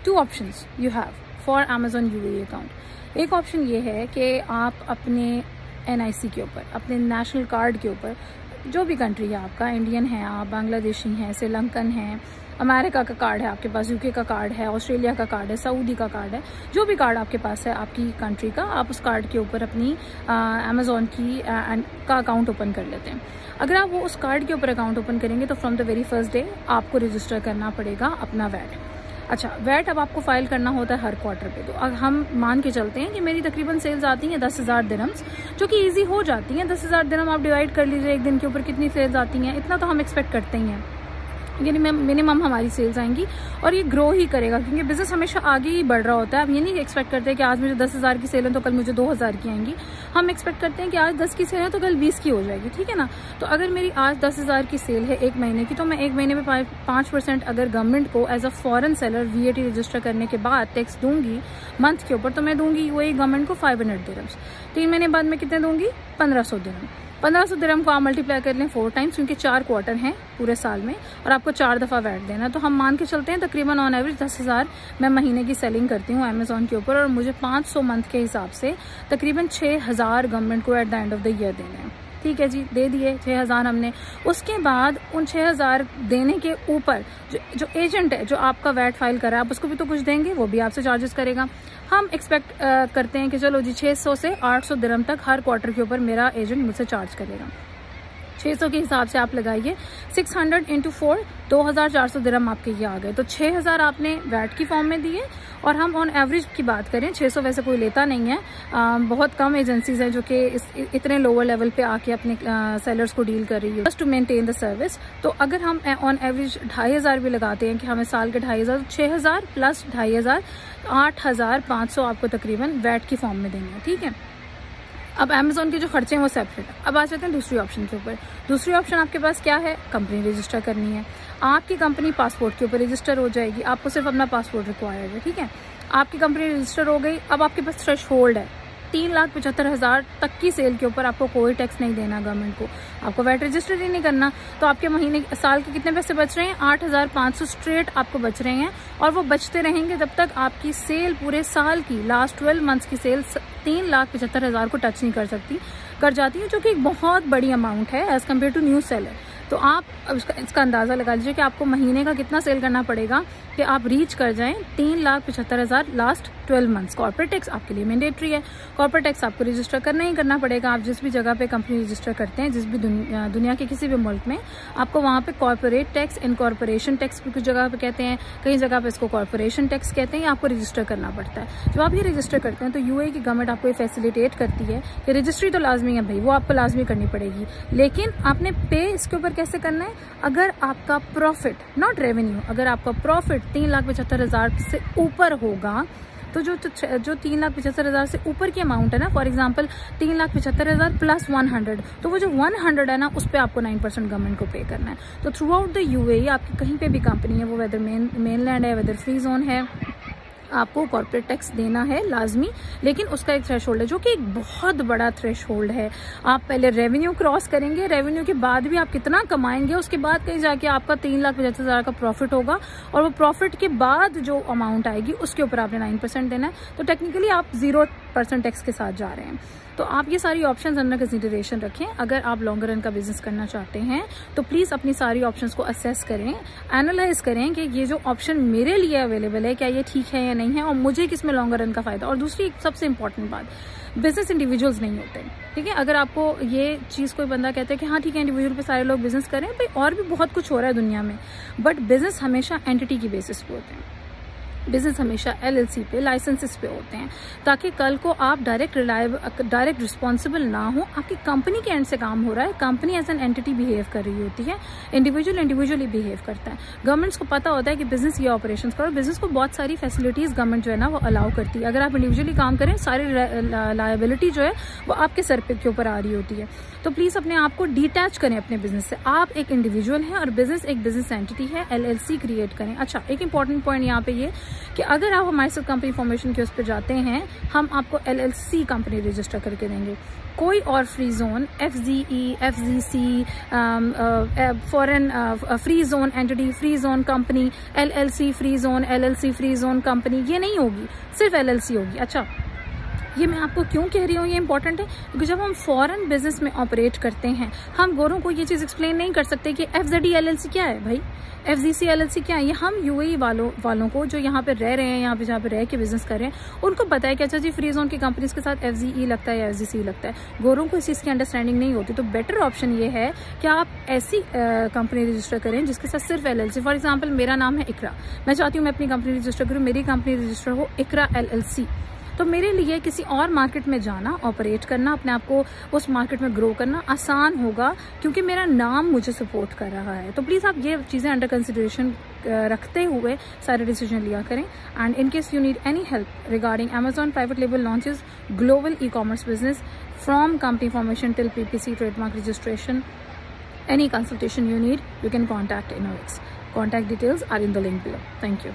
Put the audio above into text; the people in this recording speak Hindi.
2 options you have for Amazon UAE account. एक ऑप्शन ये है कि आप अपने NIC के ऊपर, अपने नेशनल कार्ड के ऊपर, जो भी कंट्री है आपका, इंडियन है आप, बांग्लादेशी हैं, श्रीलंकन है, अमेरिका का कार्ड है आपके पास, UK का कार्ड है, ऑस्ट्रेलिया का कार्ड है, सऊदी का कार्ड है, जो भी कार्ड आपके पास है आपकी कंट्री का, आप उस कार्ड के ऊपर अपनी Amazon का अकाउंट ओपन कर लेते हैं। अगर आप वो उस कार्ड के ऊपर अकाउंट ओपन करेंगे तो from the very first day आपको रजिस्टर करना पड़ेगा अपना वैट। अच्छा, वैट अब आपको फाइल करना होता है हर क्वार्टर पे। तो अब हम मान के चलते हैं कि मेरी तकरीबन सेल्स आती हैं 10,000 दिरहम्स, जो कि इजी हो जाती हैं। 10,000 दिरहम आप डिवाइड कर लीजिए एक दिन के ऊपर कितनी सेल्स आती हैं, इतना तो हम एक्सपेक्ट करते ही हैं, यानी मिनिमम हमारी सेल्स आएंगी और ये ग्रो ही करेगा, क्योंकि बिजनेस हमेशा आगे ही बढ़ रहा होता है। अब ये नहीं एक्सपेक्ट करते कि आज मुझे 10,000 की सेल है तो कल मुझे 2,000 की आएंगी। हम एक्सपेक्ट करते हैं कि आज 10 की सेल है तो कल 20 की हो जाएगी, ठीक है ना। तो अगर मेरी आज 10,000 की सेल है एक महीने की, तो मैं एक महीने में 5% अगर गवर्नमेंट को as a foreign seller VAT register करने के बाद टैक्स दूंगी मंथ के ऊपर, तो मैं दूंगी वही गवर्नमेंट को 500 दिरहम्स। 3 महीने बाद मैं कितने दूंगी? 1500 दिरहम। 1500 दिरहम को आप मल्टीप्लाई कर लें 4 टाइम्स, क्योंकि 4 क्वार्टर हैं पूरे साल में और आपको 4 दफ़ा वैट देना है। तो हम मान के चलते हैं तकरीबन ऑन एवरेज 10,000 मैं महीने की सेलिंग करती हूँ Amazon के ऊपर, और मुझे 500 मंथ के हिसाब से तकरीबन 6,000 गवर्नमेंट को at the end of the year देने हैं। ठीक है जी, दे दिए 6,000 हमने। उसके बाद उन 6,000 देने के ऊपर जो एजेंट है जो आपका वैट फाइल कर रहा है, आप उसको भी तो कुछ देंगे, वो भी आपसे चार्जेस करेगा। हम एक्सपेक्ट करते हैं कि चलो जी 600 से 800 दिरहम तक हर क्वार्टर के ऊपर मेरा एजेंट मुझसे चार्ज करेगा। 600 के हिसाब से आप लगाइए, 600 × 4 2,400 दिरहम आपके ये आ गए। तो 6,000 आपने वैट की फॉर्म में दिए, और हम ऑन एवरेज की बात करें 600 वैसे कोई लेता नहीं है, बहुत कम एजेंसीज हैं जो कि इतने लोअर लेवल पे आके अपने सेलर्स को डील कर रही है just to maintain the service. तो अगर हम ऑन एवरेज 2,500 भी लगाते हैं कि हमें साल के 2,500, 6,000 प्लस 2,500 8,500 आपको तकरीबन वैट की फॉर्म में देंगे, ठीक है। अब Amazon के जो खर्चे हैं वो सेपरेट है। अब आ जाते हैं दूसरी ऑप्शन के ऊपर। दूसरी ऑप्शन आपके पास क्या है? कंपनी रजिस्टर करनी है। आपकी कंपनी पासपोर्ट के ऊपर रजिस्टर हो जाएगी, आपको सिर्फ अपना पासपोर्ट रिक्वायर्ड है, ठीक है। आपकी कंपनी रजिस्टर हो गई, अब आपके पास थ्रेश होल्ड है 3,75,000 तक की सेल के ऊपर आपको कोई टैक्स नहीं देना गवर्नमेंट को, आपको वैट रजिस्टर ही नहीं करना। तो आपके महीने साल के कितने पैसे बच रहे हैं? 8,500 स्ट्रेट आपको बच रहे हैं, और वो बचते रहेंगे जब तक आपकी सेल पूरे साल की लास्ट 12 मंथ्स की सेल 3,75,000 को टच नहीं कर जाती है, जो कि एक बहुत बड़ी अमाउंट है as compare to new seller. तो आप अब इसका अंदाजा लगा लीजिए कि आपको महीने का कितना सेल करना पड़ेगा कि आप रीच कर जाएं 3,75,000 लास्ट 12 मंथ्स। कॉर्पोरेट टैक्स आपके लिए मैंडेटरी है, कॉर्पोरेट टैक्स आपको रजिस्टर करना ही करना पड़ेगा। आप जिस भी जगह पे कंपनी रजिस्टर करते हैं, जिस भी दुनिया के किसी भी मुल्क में, आपको वहाँ पे कॉर्पोरेट टैक्स, इनकॉर्पोरेशन टैक्स भी कुछ जगह पे कहते हैं, कई जगह पे इसको कॉर्पोरेशन टैक्स कहते हैं, आपको रजिस्टर करना पड़ता है। जब आप ये रजिस्टर करते हैं तो UAE की गवर्नमेंट आपको ये फैसिलिटेट करती है कि रजिस्ट्री तो लाजमी है भाई, वो आपको लाजमी करनी पड़ेगी, लेकिन आपने पे इसके ऊपर कैसे करना है? अगर आपका प्रॉफिट, नॉट रेवेन्यू, अगर आपका प्रॉफिट 3,75,000 से ऊपर होगा, तो जो 3,75,000 से ऊपर की अमाउंट है ना, फॉर एग्जांपल 3,75,000 प्लस 100, तो वो जो 100 है ना, उस पर आपको 9% गवर्नमेंट को पे करना है। तो थ्रू आउट द UAE आपकी कहीं पे भी कंपनी है, वो वेदर मेनलैंड है, वेदर फ्री जोन है, आपको कॉर्पोरेट टैक्स देना है लाजमी, लेकिन उसका एक थ्रेशोल्ड है जो कि एक बहुत बड़ा थ्रेशोल्ड है। आप पहले रेवेन्यू क्रॉस करेंगे, रेवेन्यू के बाद भी आप कितना कमाएंगे, उसके बाद कहीं जाके आपका 3,75,000 का प्रॉफिट होगा, और वो प्रॉफिट के बाद जो अमाउंट आएगी उसके ऊपर आपने 9% देना है। तो टेक्निकली आप 0% टैक्स के साथ जा रहे हैं। तो आप ये सारी ऑप्शंस अंडर कंसीडरेशन रखें। अगर आप लॉन्गर रन का बिजनेस करना चाहते हैं तो प्लीज़ अपनी सारी ऑप्शंस को असेस करें, एनालाइज करें कि ये जो ऑप्शन मेरे लिए अवेलेबल है क्या ये ठीक है या नहीं है, और मुझे किसमें लॉन्गर रन का फायदा। और दूसरी सबसे इंपॉर्टेंट बात, बिजनेस इंडिविजुअल्स नहीं होते, ठीक है। अगर आपको ये चीज़ कोई बंदा कहता है कि हाँ ठीक है इंडिविजुअल पे सारे लोग बिजनेस करें, भाई और भी बहुत कुछ हो रहा है दुनिया में, बट बिजनेस हमेशा एंटिटी की बेसिस पे होते हैं। बिजनेस हमेशा LLC पे, लाइसेंसेस पे होते हैं, ताकि कल को आप डायरेक्ट रिस्पॉन्सिबल ना हो। आपकी कंपनी के एंड से काम हो रहा है, company as an entity behave कर रही होती है, इंडिविजुअली बिहेव करता है। गवर्नमेंट्स को पता होता है कि बिजनेस ये ऑपरेशंस करो, बिजनेस को बहुत सारी फैसिलिटीज गवर्नमेंट जो है ना वो अलाउ करती है। अगर आप इंडिविजुअली काम करें, सारी लायबिलिटी जो है वो आपके सर पे के ऊपर आ रही होती है। तो प्लीज अपने आप को डिटैच करें अपने बिजनेस से। आप एक इंडिविजुअल हैं और बिजनेस एक बिजनेस एंटिटी है, LLC क्रिएट करें। अच्छा, एक इंपॉर्टेंट पॉइंट यहाँ पे ये कि अगर आप हमारे साथ कंपनी फॉर्मेशन के उस पर जाते हैं, हम आपको LLC कंपनी रजिस्टर करके देंगे। कोई और free zone, FZE, FZC, foreign free zone entity, free zone company, LLC free zone, LLC free zone company, ये नहीं होगी, सिर्फ LLC होगी। अच्छा, ये मैं आपको क्यों कह रही हूँ, ये इंपॉर्टेंट है क्योंकि जब हम फॉरेन बिजनेस में ऑपरेट करते हैं, हम गोरों को ये चीज़ एक्सप्लेन नहीं कर सकते कि FZE LLC क्या है भाई, FZC LLC क्या है। ये हम UAE वालों को जो यहाँ पे रह रहे हैं, यहाँ पे जहाँ पे रह के बिजनेस कर रहे हैं, उनको पता है कि अच्छा जी फ्री जोन की कंपनीज के साथ FZE लगता है या FZC लगता है। गोरों को इस चीज़ की अंडरस्टैंडिंग नहीं होती, तो बेटर ऑप्शन ये है कि आप ऐसी कंपनी रजिस्टर करें जिसके साथ सिर्फ LLC। फॉर एग्जाम्पल मेरा नाम है इकरा, मैं चाहती हूँ मैं अपनी कंपनी रजिस्टर करूँ, मेरी कंपनी रजिस्टर हो इकरा LLC। तो मेरे लिए किसी और मार्केट में जाना, ऑपरेट करना, अपने आप को उस मार्केट में ग्रो करना आसान होगा क्योंकि मेरा नाम मुझे सपोर्ट कर रहा है। तो प्लीज़ आप ये चीज़ें अंडर कंसिडरेशन रखते हुए सारे डिसीजन लिया करें। And in case you need any help regarding Amazon private label launches, global e-commerce business, from company formation till PPC, trademark registration, any consultation you need, you can contact Innovex. Contact details are in the link below. Thank you.